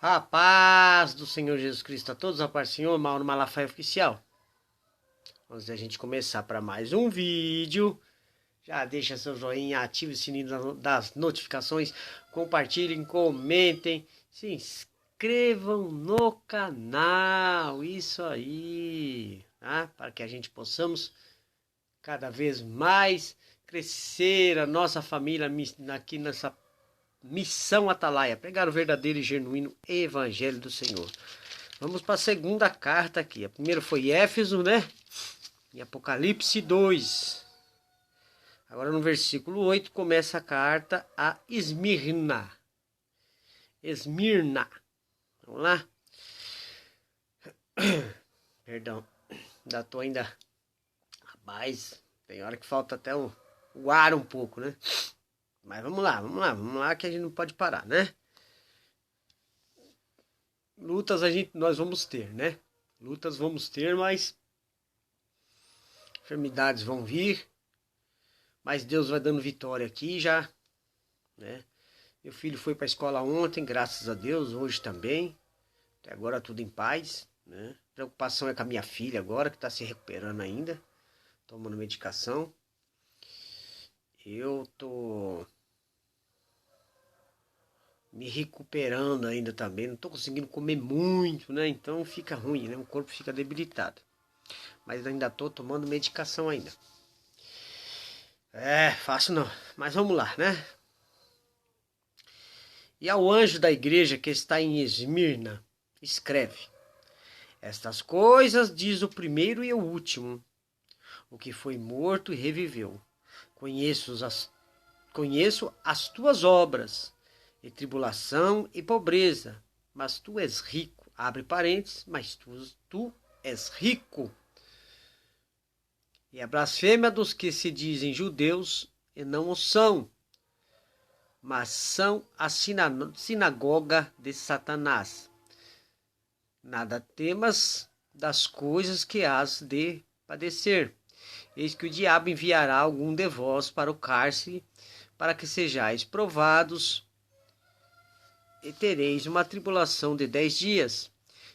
A paz do Senhor Jesus Cristo a todos, a paz do Senhor, Mauro Malafaia Oficial. Antes da gente começar para mais um vídeo, já deixa seu joinha, ative o sininho das notificações, compartilhem, comentem, se inscrevam no canal, isso aí, tá? Para que a gente possamos cada vez mais crescer a nossa família aqui nessa Missão Atalaia, pregar o verdadeiro e genuíno Evangelho do Senhor. Vamos para a segunda carta aqui. A primeira foi Éfeso, né? E Apocalipse 2. Agora no versículo 8 começa a carta a Esmirna. Esmirna. Vamos lá? Perdão. Ainda estou ainda. Rapaz, tem hora que falta até o ar um pouco, né? Mas vamos lá que a gente não pode parar, né? Lutas nós vamos ter, né? Lutas vamos ter, mas enfermidades vão vir, mas Deus vai dando vitória aqui já, né? Meu filho foi para a escola ontem, graças a Deus, hoje também. Até agora tudo em paz, né? Preocupação é com a minha filha agora, que está se recuperando ainda, tomando medicação. Eu tô me recuperando ainda também, não tô conseguindo comer muito, né? Então fica ruim, né? O corpo fica debilitado. Mas ainda tô tomando medicação ainda. É, fácil não. Mas vamos lá, né? E ao anjo da igreja que está em Esmirna, escreve: estas coisas diz o primeiro e o último, o que foi morto e reviveu. Conheço as tuas obras, e tribulação e pobreza, mas tu és rico. Abre parênteses, mas tu és rico. E a blasfêmia dos que se dizem judeus e não o são, mas são a sinagoga de Satanás. Nada temas das coisas que hás de padecer. Eis que o diabo enviará algum de vós para o cárcere, para que sejais provados, e tereis uma tribulação de 10 dias.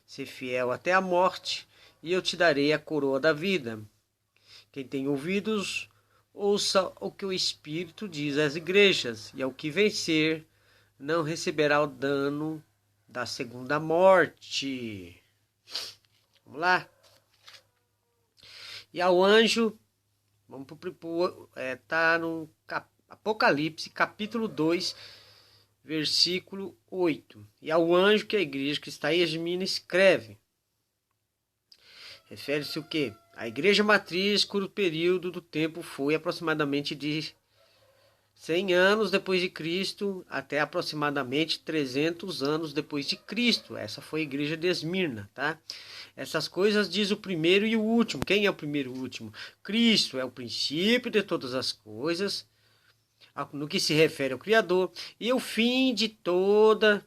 Se fiel até a morte, e eu te darei a coroa da vida. Quem tem ouvidos, ouça o que o Espírito diz às igrejas, e ao que vencer, não receberá o dano da segunda morte. Vamos lá? E ao anjo, vamos tá no Apocalipse, capítulo 2, versículo 8. E ao anjo que a igreja que está em Esmirna escreve. Refere-se o quê? A igreja matriz, cujo período do tempo foi aproximadamente de 100 anos depois de Cristo até aproximadamente 300 anos depois de Cristo. Essa foi a igreja de Esmirna, tá? Essas coisas diz o primeiro e o último. Quem é o primeiro e o último? Cristo é o princípio de todas as coisas, no que se refere ao Criador, e o fim de tudo,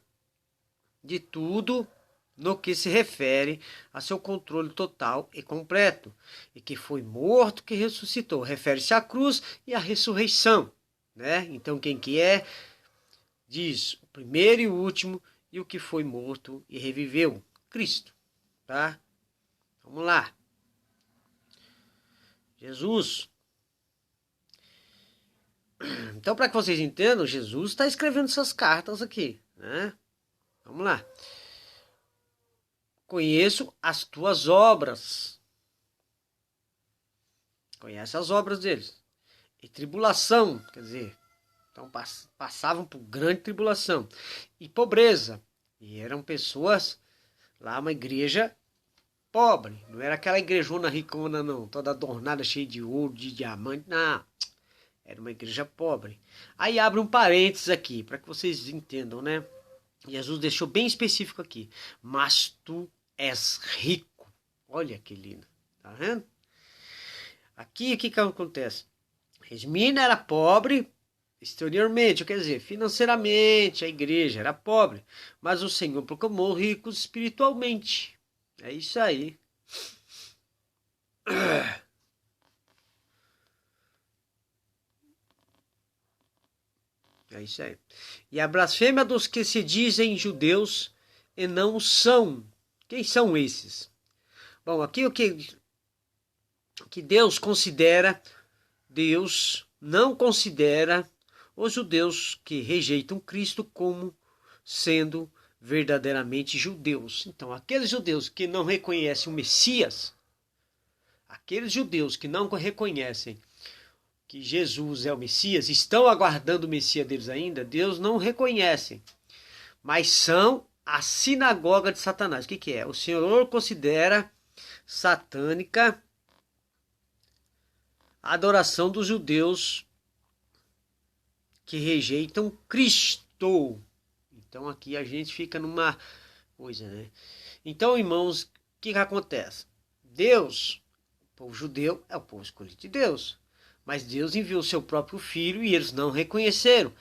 no que se refere a seu controle total e completo, e que foi morto, que ressuscitou. Refere-se à cruz e à ressurreição, né? Então quem que é? Diz o primeiro e o último, e o que foi morto e reviveu. Cristo, tá? Vamos lá. Jesus. Então, para que vocês entendam, Jesus está escrevendo essas cartas aqui, né? Vamos lá. Conheço as tuas obras. Conhece as obras deles. E tribulação, quer dizer, então passavam por grande tribulação. E pobreza. E eram pessoas lá, uma igreja pobre. Não era aquela igrejona ricona, não. Toda adornada, cheia de ouro, de diamante. Não. Era uma igreja pobre. Aí abre um parênteses aqui, para que vocês entendam, né? Jesus deixou bem específico aqui. Mas tu és rico. Olha que lindo. Tá vendo? Aqui, o que acontece? Esmirna era pobre exteriormente, quer dizer, financeiramente, a igreja era pobre. Mas o Senhor proclamou ricos espiritualmente. É isso aí. É isso aí. E a blasfêmia dos que se dizem judeus e não o são. Quem são esses? Bom, aqui o que Deus considera, Deus não considera os judeus que rejeitam Cristo como sendo verdadeiramente judeus. Então, aqueles judeus que não reconhecem o Messias, aqueles judeus que não reconhecem que Jesus é o Messias, estão aguardando o Messias deles ainda, Deus não reconhece, mas são a sinagoga de Satanás. O que é? O Senhor considera satânica a adoração dos judeus que rejeitam Cristo. Então aqui a gente fica numa coisa, né? Então, irmãos, o que acontece? Deus, o povo judeu é o povo escolhido de Deus, mas Deus enviou seu próprio filho e eles não reconheceram.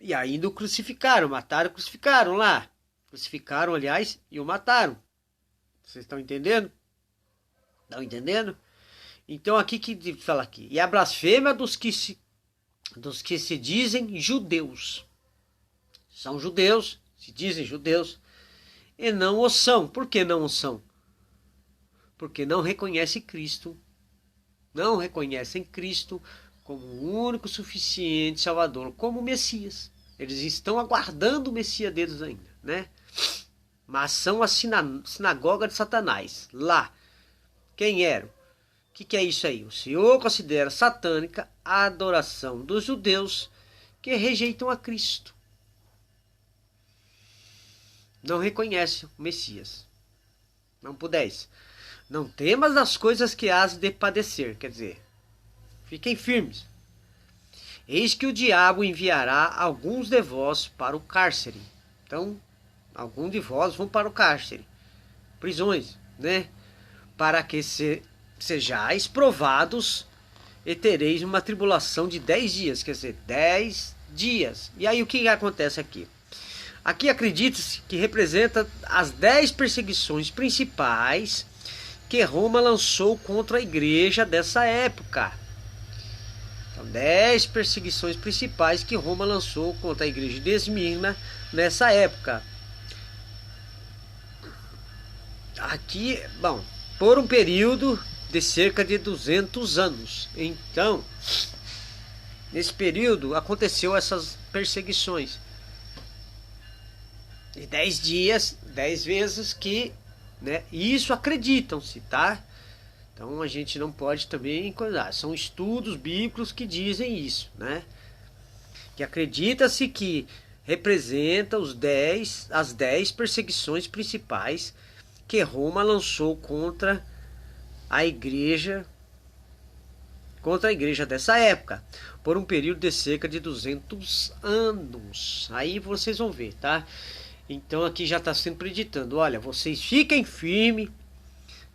E ainda o crucificaram, mataram, crucificaram lá. Crucificaram, aliás, e o mataram. Vocês estão entendendo? Estão entendendo? Então aqui que fala aqui. E a blasfêmia dos que se dizem judeus. São judeus, se dizem judeus, e não o são. Por que não o são? Porque não reconhecem Cristo. Não reconhecem Cristo como o único suficiente Salvador, como o Messias. Eles estão aguardando o Messias deles ainda, né? Mas são a sinagoga de Satanás. Lá, quem eram? O que é isso aí? O Senhor considera satânica a adoração dos judeus que rejeitam a Cristo. Não reconhecem o Messias. Não pudeis. Não temas das coisas que hás de padecer. Quer dizer, fiquem firmes. Eis que o diabo enviará alguns de vós para o cárcere. Então, alguns de vós vão para o cárcere. Prisões, né? Para que sejais provados e tereis uma tribulação de 10 dias. Quer dizer, 10 dias. E aí o que acontece aqui? Aqui acredita-se que representa as 10 perseguições principais que Roma lançou contra a igreja dessa época. Então, 10 perseguições principais que Roma lançou contra a igreja de Esmirna nessa época. Aqui, bom, por um período de cerca de 200 anos. Então, nesse período aconteceu essas perseguições. E 10 dias, 10 vezes que, né? Isso acreditam-se, tá? Então a gente não pode também coisar. São estudos bíblicos que dizem isso, né? Que acredita-se que representa as 10 perseguições principais que Roma lançou contra a igreja dessa época, por um período de cerca de 200 anos. Aí vocês vão ver, tá? Então aqui já está sendo preditando, olha, vocês fiquem firmes,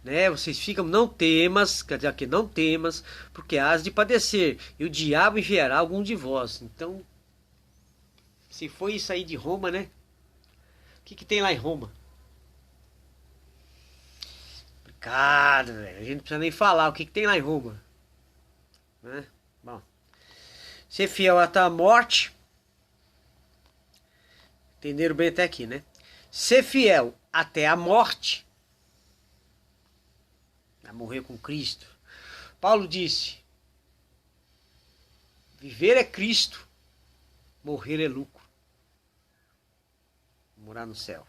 né? Vocês ficam, não temas, quer dizer aqui, não temas, porque hás de padecer, e o diabo enviará algum de vós. Então, se foi isso aí de Roma, né? O que tem lá em Roma? Complicado, velho. A gente não precisa nem falar o que tem lá em Roma, né? Bom, ser fiel até a morte. Entenderam bem até aqui, né? Ser fiel até a morte. A morrer com Cristo. Paulo disse: viver é Cristo, morrer é lucro. Morar no céu.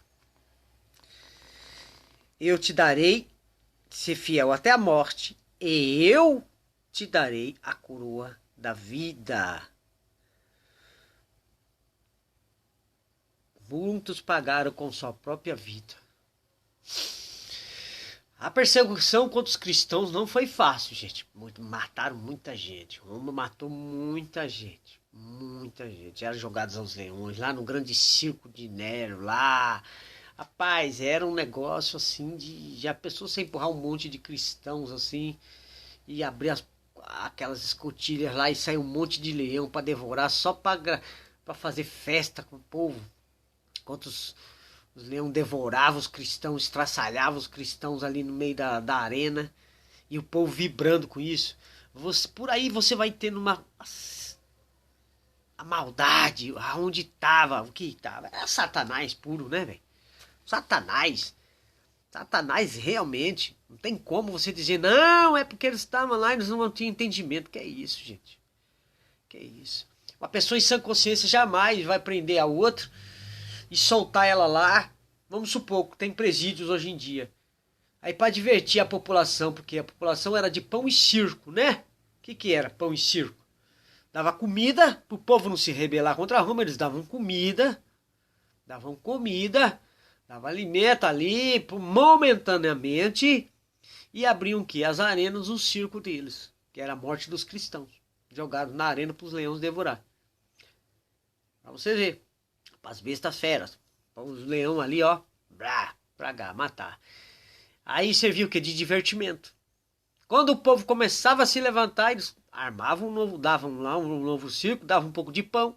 Eu te darei, ser fiel até a morte, e eu te darei a coroa da vida. Muitos pagaram com sua própria vida. A perseguição contra os cristãos não foi fácil, gente. Mataram muita gente. Roma matou muita gente. Muita gente. Eram jogados aos leões, lá no grande circo de Nero, lá. Rapaz, era um negócio assim de a pessoa se empurrar um monte de cristãos assim e abrir aquelas escotilhas lá e sair um monte de leão para devorar só para fazer festa com o povo. Enquanto os leões devoravam os cristãos, estraçalhavam os cristãos ali no meio da arena. E o povo vibrando com isso. Por aí você vai tendo a maldade, aonde estava, o que estava. Era Satanás puro, né, velho? Satanás. Satanás realmente. Não tem como você dizer, não, é porque eles estavam lá e eles não tinham entendimento. Que é isso, gente? Que é isso? Uma pessoa em sã consciência jamais vai prender a outra e soltar ela lá. Vamos supor que tem presídios hoje em dia. Aí para divertir a população, porque a população era de pão e circo, né? O que era pão e circo? Dava comida, para o povo não se rebelar contra Roma, eles davam comida, davam alimento ali, momentaneamente, e abriam o quê? As arenas, o circo deles, que era a morte dos cristãos, jogados na arena para os leões devorar. Pra você ver, para as bestas feras, para os leões ali, ó, pra matar. Aí servia o quê? De divertimento. Quando o povo começava a se levantar, eles armavam um novo, davam lá um novo circo, davam um pouco de pão,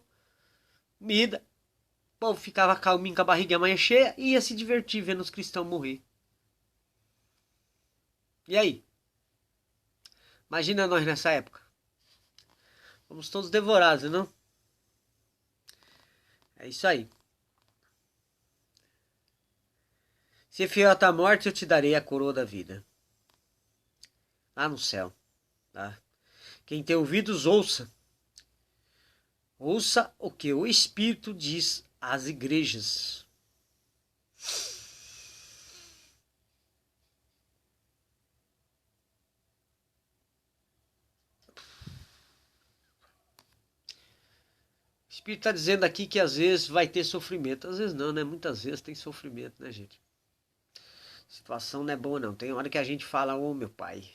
comida. O povo ficava calminho com a barriga mais cheia e ia se divertir vendo os cristãos morrer. E aí? Imagina nós nessa época. Fomos todos devorados, não? É isso aí. Se fiel até a morte, eu te darei a coroa da vida. Lá no céu. Tá? Quem tem ouvidos, ouça. Ouça o que o Espírito diz às igrejas. O Espírito está dizendo aqui que às vezes vai ter sofrimento. Às vezes não, né? Muitas vezes tem sofrimento, né, gente? A situação não é boa, não. Tem hora que a gente fala, ô meu pai.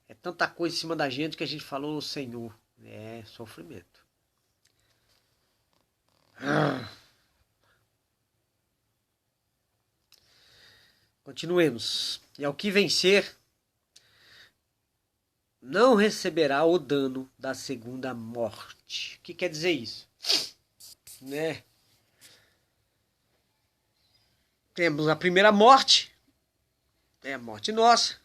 É tanta coisa em cima da gente que a gente falou, Senhor. É sofrimento. Continuemos. E ao que vencer, não receberá o dano da segunda morte. O que quer dizer isso? Né? Temos a primeira morte, é a morte nossa.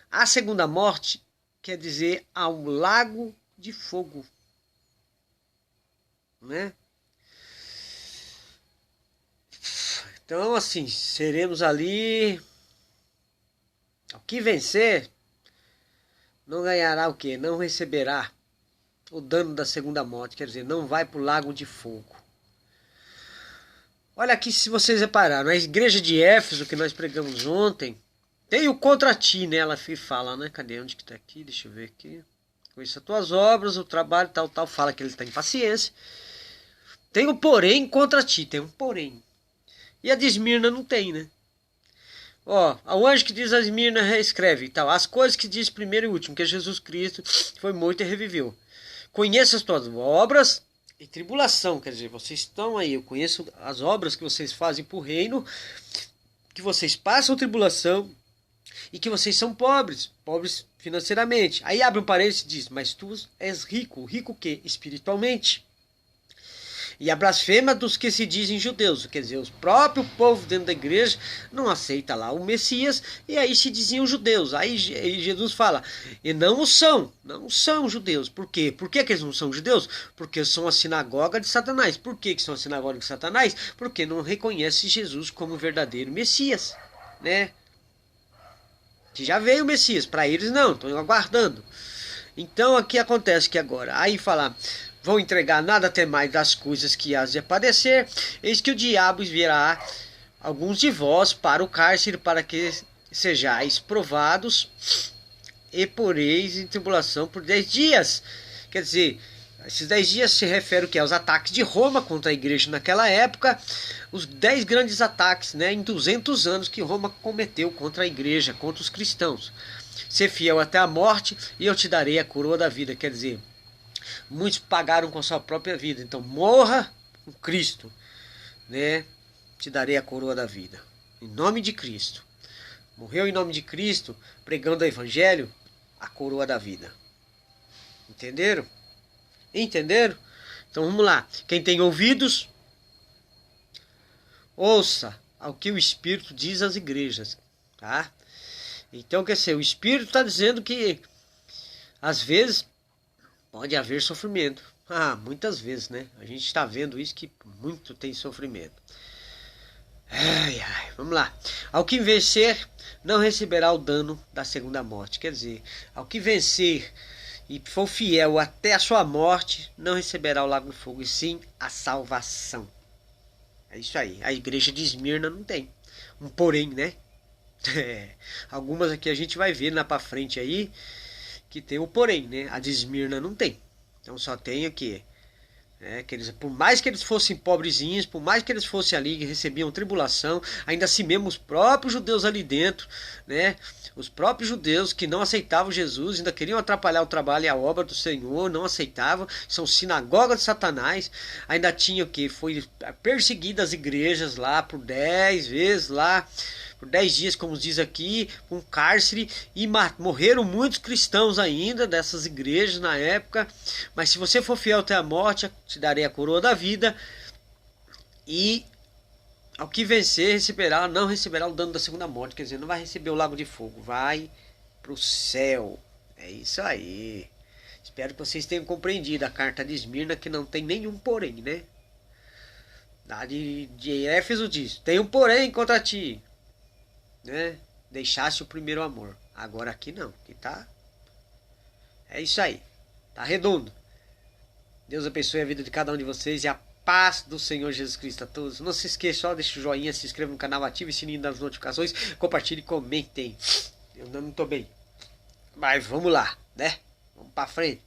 A segunda morte quer dizer ao lago de fogo, né? Então, assim, seremos ali. O que vencer não ganhará o quê? Não receberá o dano da segunda morte, quer dizer, não vai para o lago de fogo. Olha aqui, se vocês repararam, a igreja de Éfeso que nós pregamos ontem, tem o contra ti, né? Ela fala, né? Cadê? Onde que tá aqui? Deixa eu ver aqui. Conheça as tuas obras, o trabalho, tal. Fala que ele tem paciência. Tem o porém contra ti, tem um porém. E a de Esmirna não tem, né? Ó, o anjo que diz a Esmirna reescreve e tal. As coisas que diz primeiro e último, que Jesus Cristo foi morto e reviveu. Conheça as tuas obras e tribulação, quer dizer, vocês estão aí, eu conheço as obras que vocês fazem por reino, que vocês passam tribulação e que vocês são pobres financeiramente. Aí abre um parênteses e diz, mas tu és rico. Rico o quê? Espiritualmente. E a blasfêmia dos que se dizem judeus, quer dizer, o próprio povo dentro da igreja não aceita lá o Messias, e aí se diziam judeus. Aí Jesus fala, e não são judeus. Por quê? Por que eles não são judeus? Porque são a sinagoga de Satanás. Por que são a sinagoga de Satanás? Porque não reconhecem Jesus como verdadeiro Messias, né? Que já veio o Messias, para eles não, estão aguardando. Então aqui acontece que agora, aí fala, vão entregar nada até mais das coisas que hás de padecer, eis que o diabo enviará alguns de vós para o cárcere, para que sejais provados e poreis em tribulação por 10 dias. Quer dizer, esses 10 dias se refere o que? Aos ataques de Roma contra a igreja naquela época, os 10 grandes ataques, né, em 200 anos que Roma cometeu contra a igreja, contra os cristãos. Ser fiel até a morte e eu te darei a coroa da vida. Quer dizer, muitos pagaram com a sua própria vida, então morra com Cristo, né? Te darei a coroa da vida, em nome de Cristo. Morreu em nome de Cristo, pregando o evangelho, a coroa da vida. Entenderam? Entenderam? Então vamos lá. Quem tem ouvidos, ouça ao que o Espírito diz às igrejas, tá? Então, quer dizer, o Espírito está dizendo que às vezes pode haver sofrimento. Muitas vezes, né? A gente está vendo isso, que muito tem sofrimento. Ai, ai, vamos lá. Ao que vencer, não receberá o dano da segunda morte. Quer dizer, ao que vencer e for fiel até a sua morte, não receberá o lago de fogo, e sim a salvação. É isso aí. A igreja de Esmirna não tem. Um porém, né? É, algumas aqui a gente vai ver lá pra frente aí que tem o porém, né? A de Esmirna não tem. Então só tem aqui. Que eles, por mais que eles fossem pobrezinhos, por mais que eles fossem ali que recebiam tribulação, ainda assim mesmo os próprios judeus ali dentro, né? Os próprios judeus que não aceitavam Jesus, ainda queriam atrapalhar o trabalho e a obra do Senhor, não aceitavam, são sinagoga de Satanás, ainda tinha o que? Foi perseguidas as igrejas lá por 10 vezes lá, por 10 dias, como diz aqui, um cárcere, e morreram muitos cristãos ainda dessas igrejas na época. Mas se você for fiel até a morte, te darei a coroa da vida, e ao que vencer receberá, não receberá o dano da segunda morte, quer dizer, não vai receber o lago de fogo, vai pro céu. É isso aí. Espero que vocês tenham compreendido a carta de Esmirna, que não tem nenhum porém, né? A de Éfeso diz: tem um porém contra ti, né? Deixasse o primeiro amor. Agora aqui não, aqui tá. É isso aí. Tá redondo. Deus abençoe a vida de cada um de vocês e a paz do Senhor Jesus Cristo a todos. Não se esqueça, deixa o joinha, se inscreva no canal, ative o sininho das notificações, compartilhe e comentem. Eu não tô bem, mas vamos lá, né? Vamos pra frente.